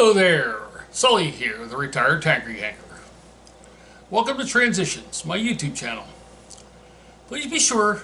Hello there, Sully here, the retired tanker yanker. Welcome to Transitions, my YouTube channel. Please be sure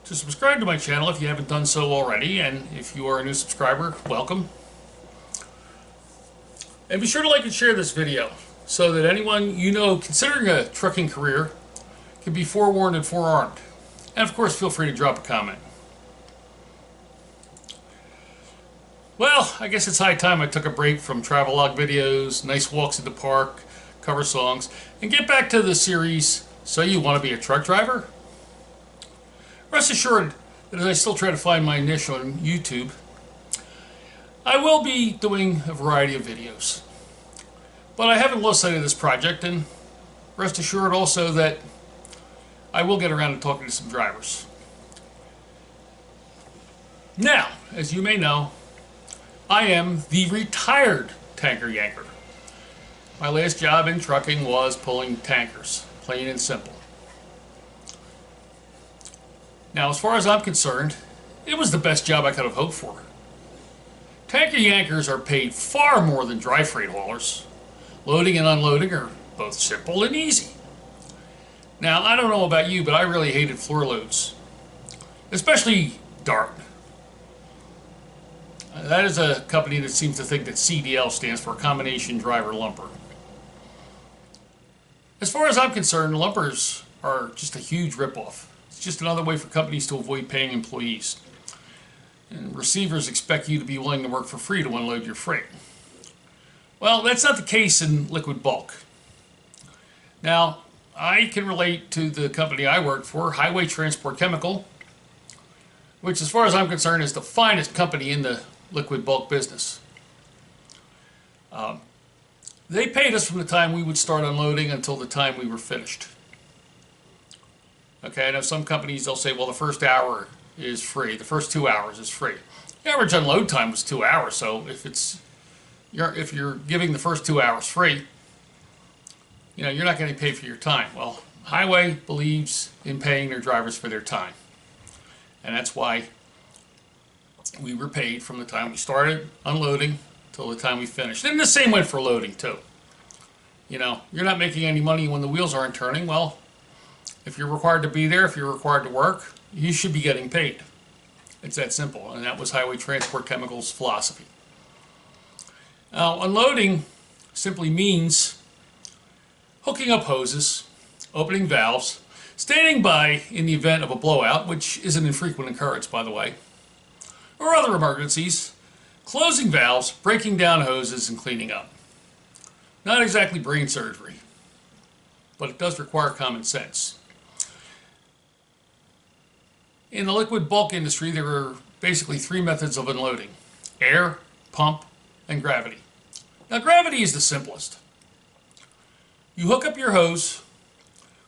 to subscribe to my channel if you haven't done so already, and if you are a new subscriber, welcome. And be sure to like and share this video so that anyone you know considering a trucking career can be forewarned and forearmed. And of course, feel free to drop a comment. Well, I guess it's high time I took a break from travelogue videos, nice walks at the park, cover songs, and get back to the series, So You Want to Be a Truck Driver? Rest assured that as I still try to find my niche on YouTube, I will be doing a variety of videos. But I haven't lost sight of this project, and rest assured also that I will get around to talking to some drivers. Now, as you may know, I am the retired tanker yanker. My last job in trucking was pulling tankers, plain and simple. Now, as far as I'm concerned, it was the best job I could have hoped for. Tanker yankers are paid far more than dry freight haulers. Loading and unloading are both simple and easy. Now, I don't know about you, but I really hated floor loads, especially Dart. That is a company that seems to think that CDL stands for Combination Driver Lumper. As far as I'm concerned, lumpers are just a huge ripoff. It's just another way for companies to avoid paying employees. And receivers expect you to be willing to work for free to unload your freight. Well, that's not the case in liquid bulk. Now, I can relate to the company I worked for, Highway Transport Chemical, which as far as I'm concerned is the finest company in the liquid bulk business. They paid us from the time we would start unloading until the time we were finished. Okay, I know some companies, they'll say, well, the first hour is free, the first 2 hours is free. The average unload time was 2 hours, so if you're giving the first 2 hours free, you're not getting paid for your time. Well, Highway believes in paying their drivers for their time, and that's why we were paid from the time we started unloading till the time we finished. And the same went for loading too. You're not making any money when the wheels aren't turning. Well, if you're required to be there, if you're required to work, you should be getting paid. It's that simple, and that was Highway Transport Chemical's philosophy. Now, unloading simply means hooking up hoses, opening valves, standing by in the event of a blowout, which is an infrequent occurrence, by the way, or other emergencies, closing valves, breaking down hoses, and cleaning up. Not exactly brain surgery, but it does require common sense. In the liquid bulk industry, there are basically three methods of unloading: air, pump, and gravity. Now, gravity is the simplest. You hook up your hose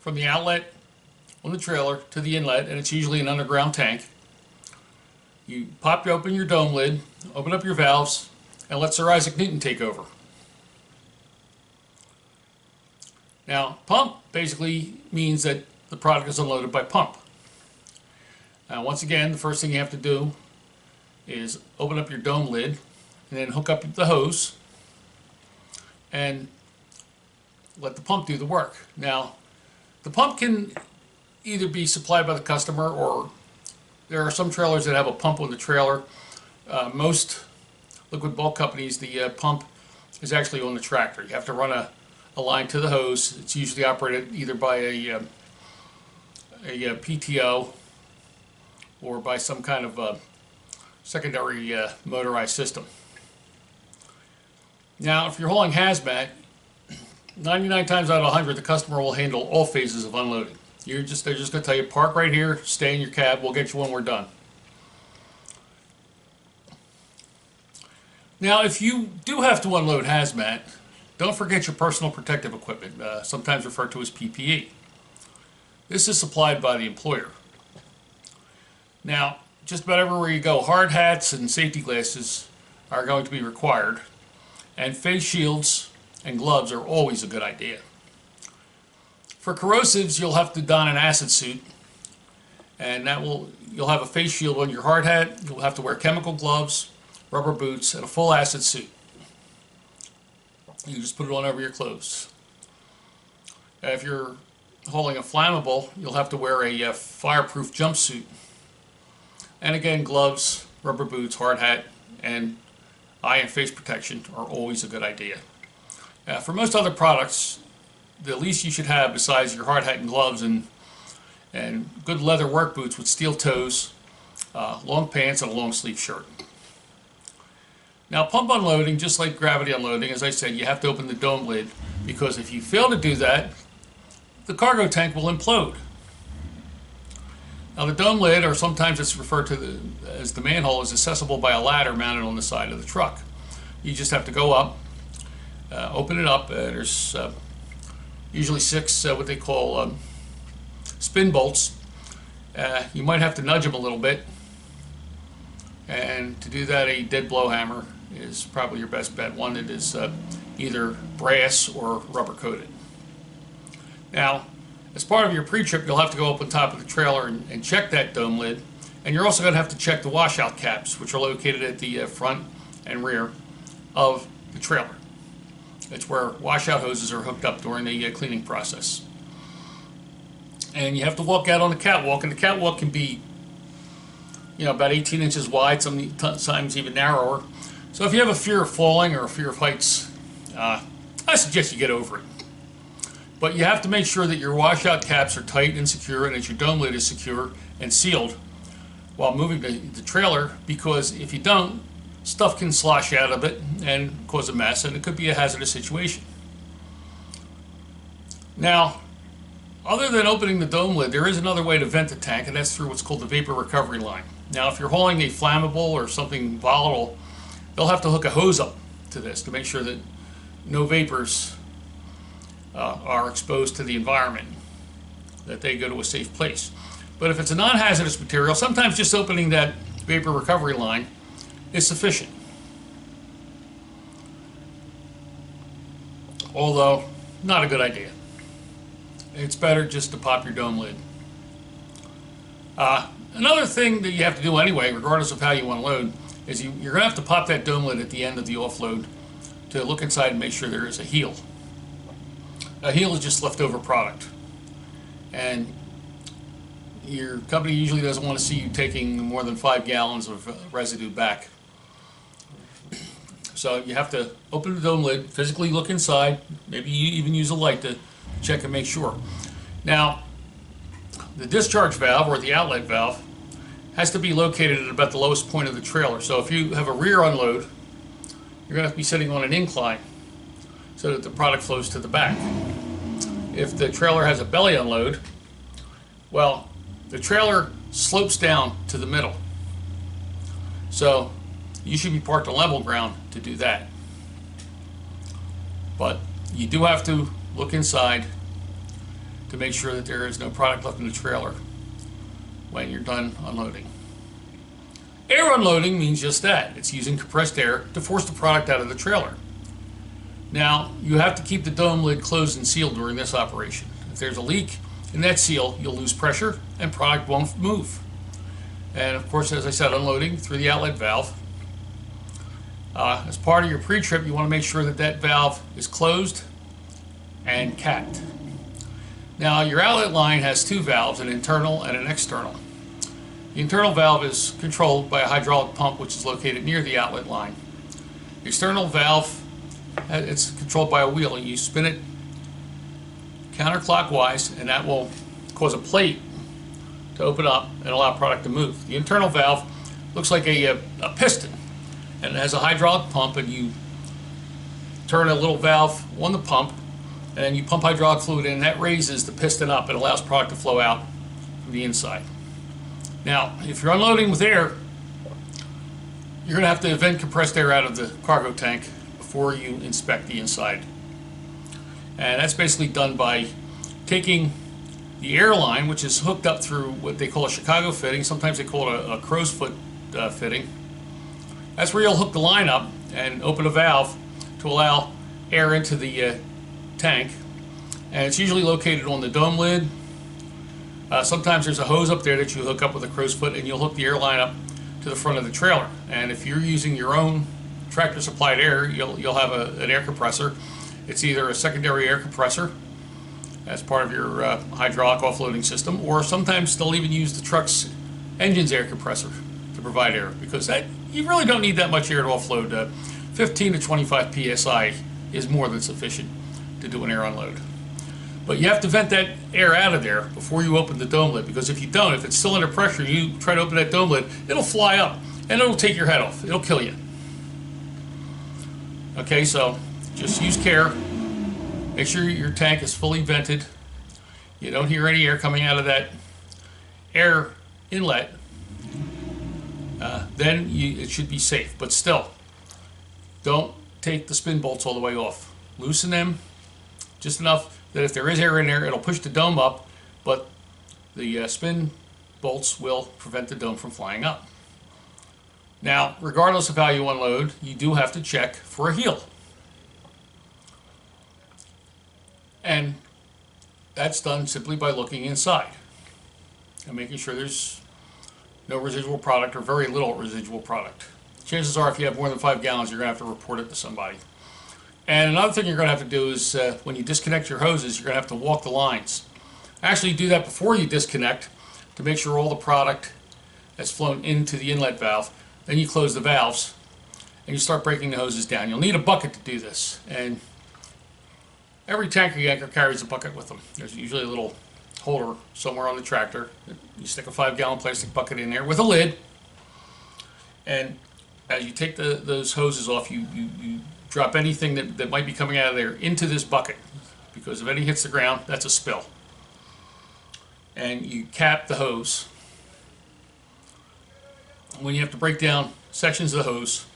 from the outlet on the trailer to the inlet, and it's usually an underground tank. You pop open your dome lid, open up your valves, and let Sir Isaac Newton take over. Now, pump basically means that the product is unloaded by pump. Now, once again, the first thing you have to do is open up your dome lid and then hook up the hose and let the pump do the work. Now, the pump can either be supplied by the customer, or there are some trailers that have a pump on the trailer. Most liquid bulk companies, the pump is actually on the tractor. You have to run a line to the hose. It's usually operated either by a PTO or by some kind of secondary motorized system. Now, if you're hauling hazmat, 99 times out of 100, the customer will handle all phases of unloading. They're just going to tell you, park right here, stay in your cab, we'll get you when we're done. Now, if you do have to unload hazmat, don't forget your personal protective equipment, sometimes referred to as PPE. This is supplied by the employer. Now, just about everywhere you go, hard hats and safety glasses are going to be required, and face shields and gloves are always a good idea. For corrosives, you'll have to don an acid suit, and you'll have a face shield on your hard hat. You'll have to wear chemical gloves, rubber boots, and a full acid suit. You just put it on over your clothes. If you're hauling a flammable, you'll have to wear a fireproof jumpsuit. And again, gloves, rubber boots, hard hat, and eye and face protection are always a good idea. For most other products, the least you should have besides your hard hat and gloves and good leather work boots with steel toes, long pants, and a long sleeve shirt. Now, pump unloading, just like gravity unloading, as I said, you have to open the dome lid, because if you fail to do that, the cargo tank will implode. Now, the dome lid, or sometimes it's referred to as the manhole, is accessible by a ladder mounted on the side of the truck. You just have to go up, open it up. There's usually 6 what they call spin bolts. You might have to nudge them a little bit, and to do that, a dead blow hammer is probably your best bet, one that is either brass or rubber coated. Now, as part of your pre-trip, you'll have to go up on top of the trailer and check that dome lid, and you're also going to have to check the washout caps, which are located at the front and rear of the trailer. It's where washout hoses are hooked up during the cleaning process. And you have to walk out on the catwalk, and the catwalk can be, about 18 inches wide, sometimes even narrower. So if you have a fear of falling or a fear of heights, I suggest you get over it. But you have to make sure that your washout caps are tight and secure, and that your dome lid is secure and sealed while moving the trailer, because if you don't, stuff can slosh out of it and cause a mess, and it could be a hazardous situation. Now, other than opening the dome lid, there is another way to vent the tank, and that's through what's called the vapor recovery line. Now, if you're hauling a flammable or something volatile, they'll have to hook a hose up to this to make sure that no vapors are exposed to the environment, that they go to a safe place. But if it's a non-hazardous material, sometimes just opening that vapor recovery line is sufficient. Although, not a good idea. It's better just to pop your dome lid. Another thing that you have to do anyway, regardless of how you want to load, is you're going to have to pop that dome lid at the end of the offload to look inside and make sure there is a heel. A heel is just leftover product, and your company usually doesn't want to see you taking more than 5 gallons of residue back. So you have to open the dome lid, physically look inside, maybe you even use a light to check and make sure. Now, the discharge valve, or the outlet valve, has to be located at about the lowest point of the trailer. So if you have a rear unload, you're going to have to be sitting on an incline so that the product flows to the back. If the trailer has a belly unload, well, the trailer slopes down to the middle. So you should be parked on level ground to do that. But you do have to look inside to make sure that there is no product left in the trailer when you're done unloading. Air unloading means just that. It's using compressed air to force the product out of the trailer. Now, you have to keep the dome lid closed and sealed during this operation. If there's a leak in that seal, you'll lose pressure and product won't move. And of course, as I said, unloading through the outlet valve. As part of your pre-trip, you want to make sure that that valve is closed and capped. Now, your outlet line has 2 valves, an internal and an external. The internal valve is controlled by a hydraulic pump, which is located near the outlet line. The external valve, it's controlled by a wheel, and you spin it counterclockwise, and that will cause a plate to open up and allow product to move. The internal valve looks like a piston, and it has a hydraulic pump, and you turn a little valve on the pump, and you pump hydraulic fluid in, and that raises the piston up and allows product to flow out from the inside. Now, if you're unloading with air, you're going to have to vent compressed air out of the cargo tank before you inspect the inside. And that's basically done by taking the air line, which is hooked up through what they call a Chicago fitting. Sometimes they call it a crow's foot fitting. That's where you'll hook the line up and open a valve to allow air into the tank. And it's usually located on the dome lid. Sometimes there's a hose up there that you hook up with a crow's foot, and you'll hook the air line up to the front of the trailer. And if you're using your own tractor supplied air, you'll have an air compressor. It's either a secondary air compressor as part of your hydraulic offloading system, or sometimes they'll even use the truck's engine's air compressor to provide air, because you really don't need that much air to offload. 15 to 25 psi is more than sufficient to do an air unload. But you have to vent that air out of there before you open the dome lid, because if you don't, if it's still under pressure, you try to open that dome lid, it'll fly up and it'll take your head off. It'll kill you. Okay, so just use care. Make sure your tank is fully vented. You don't hear any air coming out of that air inlet. Then it should be safe. But still, don't take the spin bolts all the way off. Loosen them just enough that if there is air in there, it'll push the dome up, but the spin bolts will prevent the dome from flying up. Now, regardless of how you unload, you do have to check for a heel. And that's done simply by looking inside and making sure there's no residual product or very little residual product. Chances are if you have more than 5 gallons, you're going to have to report it to somebody. And another thing you're going to have to do is when you disconnect your hoses, you're going to have to walk the lines. Actually do that before you disconnect to make sure all the product has flown into the inlet valve. Then you close the valves and you start breaking the hoses down. You'll need a bucket to do this. And every tanker yanker carries a bucket with them. There's usually a little holder somewhere on the tractor. You stick a 5-gallon plastic bucket in there with a lid. And as you take those hoses off, you drop anything that might be coming out of there into this bucket, because if any hits the ground, that's a spill. And you cap the hose. When you have to break down sections of the hose,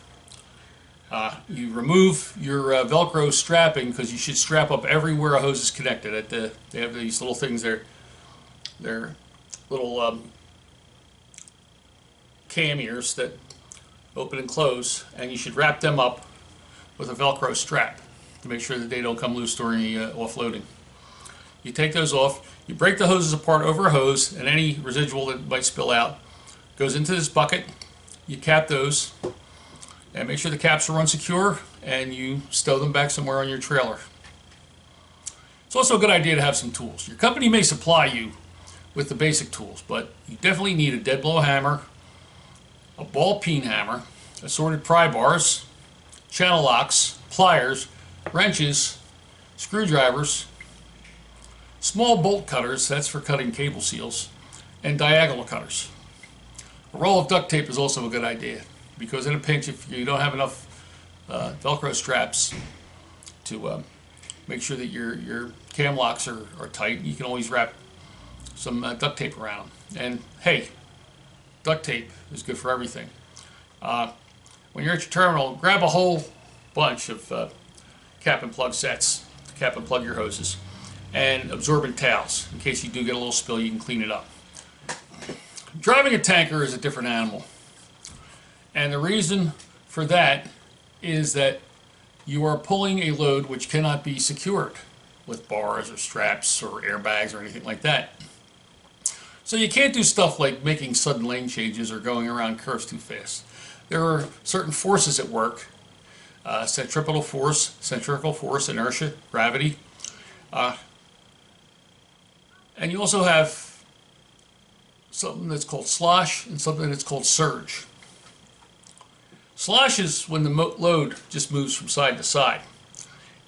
you remove your Velcro strapping, because you should strap up everywhere a hose is connected. They have these little things there. They're little cam ears that open and close, and you should wrap them up with a Velcro strap to make sure that they don't come loose during offloading. You take those off, you break the hoses apart over a hose, and any residual that might spill out goes into this bucket. You cap those and make sure the caps are unsecure, and you stow them back somewhere on your trailer. It's also a good idea to have some tools. Your company may supply you with the basic tools, but you definitely need a dead blow hammer, a ball peen hammer, assorted pry bars, channel locks, pliers, wrenches, screwdrivers, small bolt cutters, that's for cutting cable seals, and diagonal cutters. A roll of duct tape is also a good idea, because in a pinch, if you don't have enough Velcro straps to make sure that your cam locks are tight, you can always wrap some duct tape around them. And hey, duct tape is good for everything. When you're at your terminal, grab a whole bunch of cap and plug sets to cap and plug your hoses, and absorbent towels. In case you do get a little spill, you can clean it up. Driving a tanker is a different animal. And the reason for that is that you are pulling a load which cannot be secured with bars or straps or airbags or anything like that. So you can't do stuff like making sudden lane changes or going around curves too fast. There are certain forces at work: centripetal force, inertia, gravity. And you also have something that's called slosh and something that's called surge. Slosh is when the load just moves from side to side.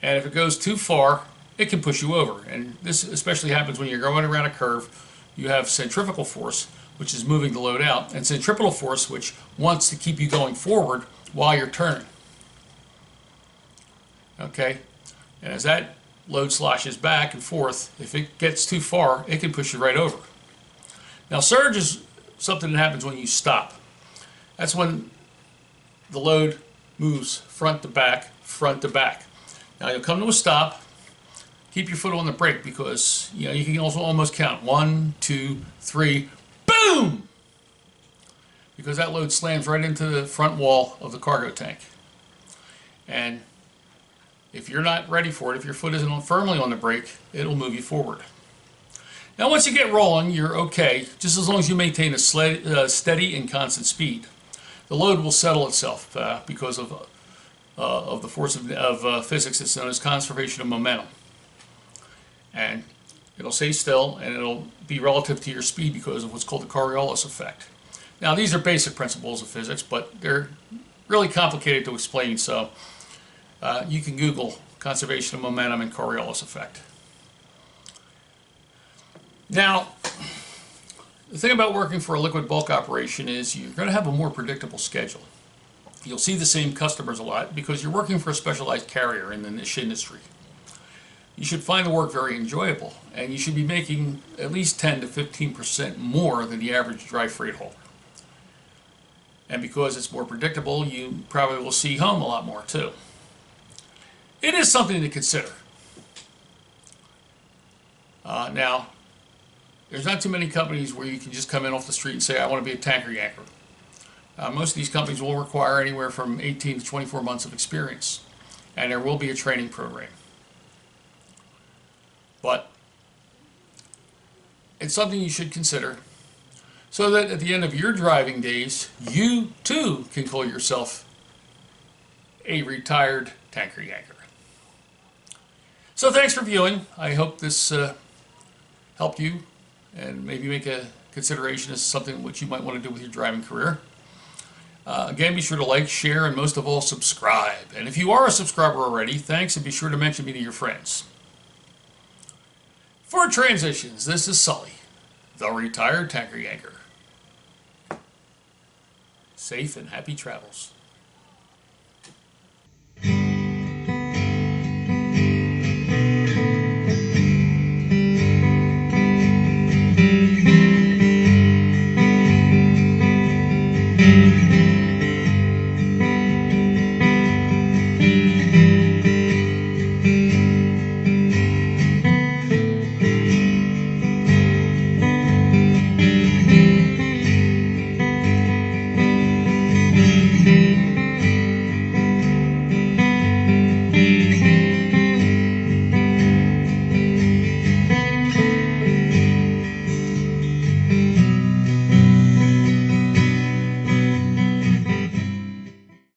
And if it goes too far, it can push you over. And this especially happens when you're going around a curve. You have centrifugal force, which is moving the load out, and centripetal force, which wants to keep you going forward while you're turning. Okay? And as that load sloshes back and forth, if it gets too far, it can push you right over. Now, surge is something that happens when you stop. That's when the load moves front to back, front to back. Now, you'll come to a stop. Keep your foot on the brake, because you can also almost count 1, 2, 3, boom! Because that load slams right into the front wall of the cargo tank. And if you're not ready for it, if your foot isn't firmly on the brake, it'll move you forward. Now, once you get rolling, you're okay, just as long as you maintain a steady and constant speed. The load will settle itself because of of the force of physics that's known as conservation of momentum. And it'll stay still, and it'll be relative to your speed because of what's called the Coriolis effect. Now, these are basic principles of physics, but they're really complicated to explain, so you can Google conservation of momentum and Coriolis effect. Now, the thing about working for a liquid bulk operation is you're going to have a more predictable schedule. You'll see the same customers a lot because you're working for a specialized carrier in the niche industry. You should find the work very enjoyable, and you should be making at least 10 to 15% more than the average dry freight hauler. And because it's more predictable, you probably will see home a lot more too. It is something to consider. Now, there's not too many companies where you can just come in off the street and say, I want to be a tanker yanker. Most of these companies will require anywhere from 18 to 24 months of experience, and there will be a training program. But it's something you should consider so that at the end of your driving days, you too can call yourself a retired tanker yanker. So thanks for viewing. I hope this helped you and maybe make a consideration as something which you might want to do with your driving career. Again, be sure to like, share, and most of all, subscribe. And if you are a subscriber already, thanks, and be sure to mention me to your friends. For Transitions, this is Sully, the retired tanker yanker. Safe and happy travels.